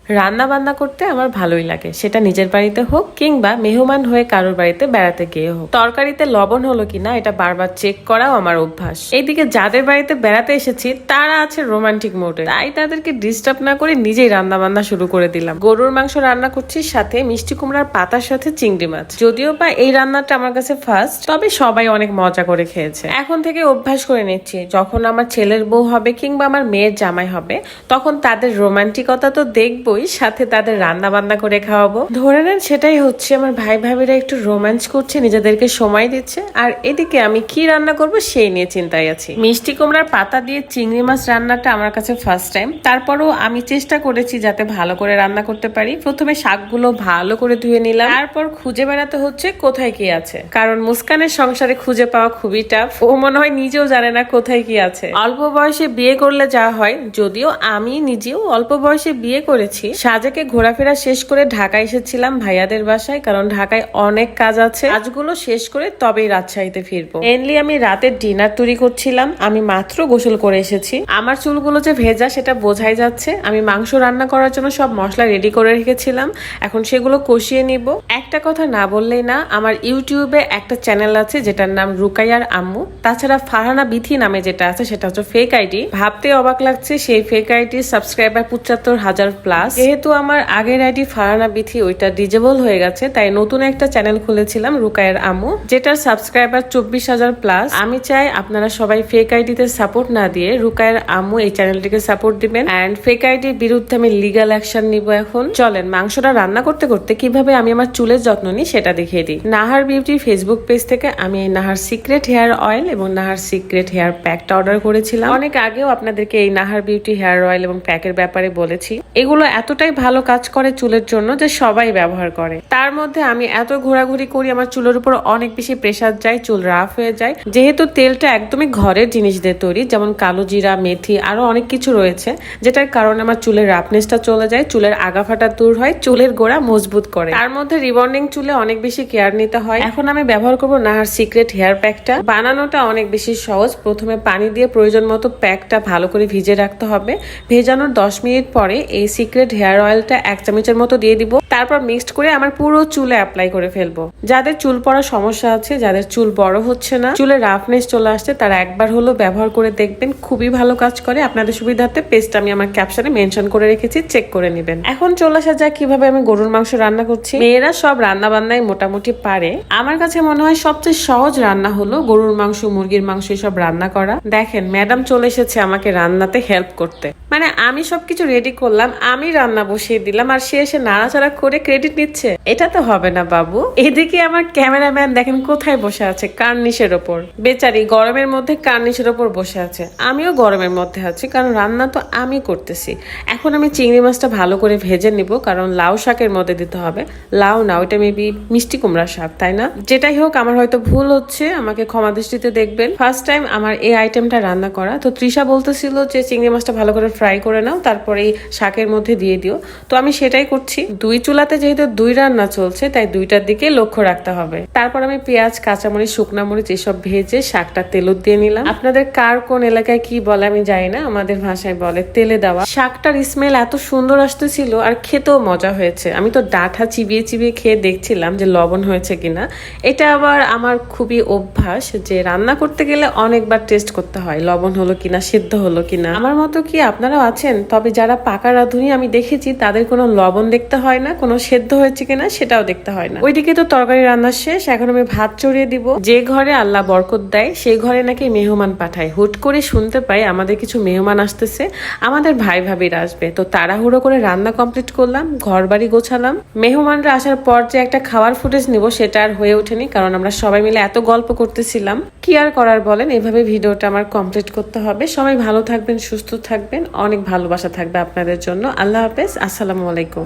রান্না বান্না করতে আমার ভালোই লাগে, সেটা নিজের বাড়িতে হোক কিংবা মেহমান হয়ে কারোর বাড়িতে বেড়াতে গিয়ে হোক। তরকারিতে লবণ হলো কিনা এটা বারবার চেক করাও আমার অভ্যাস। এইদিকে যাদের বাড়িতে বেড়াতে এসেছি তারা আছে রোমান্টিক মোডে, তাই তাদেরকে ডিস্টার্ব না করে নিজেই রান্না বান্না শুরু করে দিলাম। গরুর মাংস রান্না করছি, সাথে মিষ্টি কুমড়ার পাতার সাথে চিংড়ি মাছ। যদিও বা এই রান্নাটা আমার কাছে ফার্স্ট, তবে সবাই অনেক মজা করে খেয়েছে। এখন থেকে অভ্যাস করে নিচ্ছি, যখন আমার ছেলের বউ হবে কিংবা আমার মেয়ের জামাই হবে তখন তাদের রোমান্টিকতা তো দেখবই, সাথে তাদের রান্না বান্না করে খাওয়াবো। ধরে নেন সেটাই হচ্ছে, আমার ভাই ভাবিরা একটু রোম্যান্স করছে, নিজেদেরকে সময় দিচ্ছে, আর এদিকে আমি কি রান্না করব সেই নিয়ে চিন্তায় আছি। মিষ্টি কুমড়ার পাতা দিয়ে চিংড়ি মাছ রান্নাটা আমার কাছে ফার্স্ট টাইম, তারপরও আমি চেষ্টা করেছি যাতে ভালো করে রান্না করতে পারি। প্রথমে শাকগুলো ভালো করে ধুয়ে নিলাম, তারপর খুঁজে বেড়াতে হচ্ছে কোথায় কি আছে, কারণ মুস্কানের সংসারে খুঁজে পাওয়া খুবই টাফ। ও মনে হয় নিজেও জানে না কোথায় কি আছে। অল্প বয়সে বিয়ে করলে যা হয়, যদিও আমি নিজেও অল্প বয়সে বিয়ে করেছি, সাজেকে ঘোরাফেরা শেষ করে ঢাকা এসেছিলাম ভাইয়াদের বাসায়, কারণ ঢাকায় অনেক কাজ আছে। কাজগুলো শেষ করে তবেই রাজশাহীতে ফিরবো। মেনলি আমি রাতের ডিনার তৈরি করছিলাম। আমি মাত্র গোসল করে এসেছি, আমার চুলগুলো যে ভেজা সেটা বোঝাই যাচ্ছে। আমি মাংস রান্না করার জন্য সব মশলা রেডি করে রেখেছিলাম, এখন সেগুলো কষিয়ে নিব। একটা কথা না বললেই না, আমার ইউটিউবে একটা চ্যানেল আছে যেটার নাম রুকাইয়ার আম্মু। তাছাড়া ফারহানা বিথি নামে যেটা আছে সেটা হচ্ছে ফেক আইডি। ভাবতে অবাক লাগছে, সেই ফেক আইডির সাবস্ক্রাইবার ৭৫,০০০ প্লাস। যেহেতু আমার আগের আইডি ফারহানা বিথি ওইটা ডিজেবল হয়ে গেছে, তাই নতুন একটা চ্যানেল খুলেছিলাম রুকাইয়ার আম্মু, যেটার সাবস্ক্রাইবার ২৪,০০০ প্লাস। আমি চাই আপনারা সবাই ফেক আইডিতে সাপোর্ট না দিয়ে রুকাইয়ার আম্মু এই চ্যানেলটিকে সাপোর্ট দিবেন, এন্ড ফেক আইডির বিরুদ্ধে আমি লিগাল অ্যাকশন নিব। এখন চলেন মাংসটা রান্না করতে করতে কিভাবে আমি আমার চুলের যত্ন নিই সেটা দেখিয়ে দিই। নাহার বিউটির ফেসবুক পেজ থেকে আমি এই নাহার সিক্রেট হেয়ার অয়েল এবং নাহার সিক্রেট হেয়ার প্যাকটা অর্ডার করেছিলাম। অনেক আগেও আপনাদেরকে এই নাহার বিউটি হেয়ার অয়েল এবং প্যাকের ব্যাপারে বলেছি। এগুলো এতটাই ভালো কাজ করে চুলের জন্য যে সবাই ব্যবহার করে। তার মধ্যে আমি এত ঘোরাঘুরি করি, আমার চুলের উপর অনেক বেশি প্রেসার যায়, চুল রাফ হয়ে যায়। যেহেতু তেলটা একদমই ঘরের জিনিস দিয়ে তৈরি, যেমন কালো জিরা, মেথি, আরো অনেক কিছু রয়েছে, যেটার কারণে আমার চুলের রাফনেসটা চলে যায়, চুলের আগা ফাটা দূর হয়, চুলের গোড়া মজবুত করে। তার মধ্যে রিবন্ডিং চুলে অনেক বেশি কেয়ার নিতে হয়। এখন আমি ব্যবহার করব নাহার সিক্রেট হেয়ার প্যাকটা। বানানোটা অনেক বেশি সহজ। প্রথমে পানি দিয়ে প্রয়োজন মতো প্যাকটা ভালো করে ভিজে রাখতে হবে। ভেজানোর 10 মিনিট পরে এই সিক্রেট হেয়ার অয়েলটা 1 চামচের মতো দিয়ে দিব। তারপর মিক্সড করে আমার পুরো চুলে অ্যাপ্লাই করে ফেলবো। যাদের চুল পড়ার সমস্যা আছে, যাদের চুল বড় হচ্ছে না, চুলের রাফনেস চলে আসছে, তারা একবার হলো ব্যবহার করে দেখবেন, খুবই ভালো কাজ করে। আপনাদের সুবিধার্থে পেজটা আমি আমার ক্যাপশনে মেনশন করে রেখেছি, চেক করে নেবেন। এখন চলে আসা যাক কিভাবে আমি গরুর মাংস রান্না করছি। মেয়েরা সব রান্না বান্নাই মোটামুটি পারে, আমার কাছে মনে হয় সবচেয়ে সহজ রান্না হলো গরুর মাংস, মুরগির মাংস এসব রান্না করা। দেখেন ম্যাডাম চলে এসেছে আমাকে রান্নাতে হেল্প করতে। মানে আমি সবকিছু রেডি করলাম, আমি রান্না বসিয়ে দিলাম, আর সে এসে নাড়াচাড়া করে ক্রেডিট নিচ্ছে। এটা তো হবে না বাবু। এদিকে আমার ক্যামেরাম্যান দেখেন কোথায় বসে আছে, কার্নিশের ওপর। বেচারি গরমের মধ্যে কার্নিশের ওপর বসে আছে, আমিও গরমের মধ্যে আছি, কারণ রান্না তো আমি করতেছি। এখন আমি চিংড়ি মাছটা ভালো করে ভেজে নিব, কারণ লাউ শাকের মধ্যে দিতে হবে। লাউ না, ওইটা মেবি মিষ্টি কুমড়া শাক, তাই না? যেটাই হোক, আমার হয়তো ভুল হচ্ছে, আমাকে ক্ষমা দৃষ্টিতে দেখবেন। ফার্স্ট টাইম আমার এই আইটেমটা রান্না করা। তো তৃষা বলতেছিল যে চিংড়ি মাছটা ভালো করে ফ্রাই করে নাও, তারপরে এই শাকের মধ্যে দিয়ে দিও। তো আমি সেটাই করছি। 2 চুলাতে যেহেতু 2 রান্না চলছে, তাই 2টার দিকে লক্ষ্য রাখতে হবে। তারপর আমি পেঁয়াজ, কাঁচামরিচ, শুকনা মরিচ এসব ভেজে শাকটা তেলত দিয়ে নিলাম। আপনাদের কার কোন এলাকায় কি বলে আমি জানি না, আমাদের ভাষায় বলে তেলে দেওয়া। শাকটার স্মেল এত সুন্দর আসতেছিল, আর খেতেও মজা হয়েছে। আমি তো ডাঁটা চিবিয়ে চিবিয়ে খেয়ে দেখছিলাম যে লবণ হয়েছে কিনা। এটা আবার আমার খুবই অভ্যাস যে রান্না করতে গেলে অনেকবার টেস্ট করতে হয়, লবণ হলো কিনা, সিদ্ধ হলো কিনা। আমার মতো কি আপনারাও আছেন? তবে যারা পাকা রাঁধুনি আমি দেখেছি, তাদের কোনো লবণ দেখতে হয় না, কোনো সেদ্ধ হয়েছে কিনা সেটাও দেখতে হয় না। ওইদিকে তো তরকারি রান্না শেষ, এখন আমি ভাত চড়িয়ে দিব। যে ঘরে আল্লাহ বরকত দেয় সেই ঘরে নাকি মেহমান পাঠায়। হুট করে শুনতে পাই আমাদের কিছু মেহমান আসতেছে, আমাদের ভাই ভাবিরা আসবে। তো তাড়াহুড়ো করে রান্না কমপ্লিট করলাম, ঘর বাড়ি গোছালাম। মেহমানরা আসার পর যে একটা খাওয়ার ফুটেজ নিব সেটা আর হয়ে ওঠেনি, কারণ আমরা সবাই মিলে এত গল্প করতেছিলাম। কি আর করার বলেন, এভাবে ভিডিওটা আমার কমপ্লিট করতে হবে। সবাই ভালো থাকবেন, সুস্থ থাকবেন, অনেক ভালোবাসা থাকবে আপনাদের জন্য। আল্লাহ হাফেজ, আসসালামু আলাইকুম।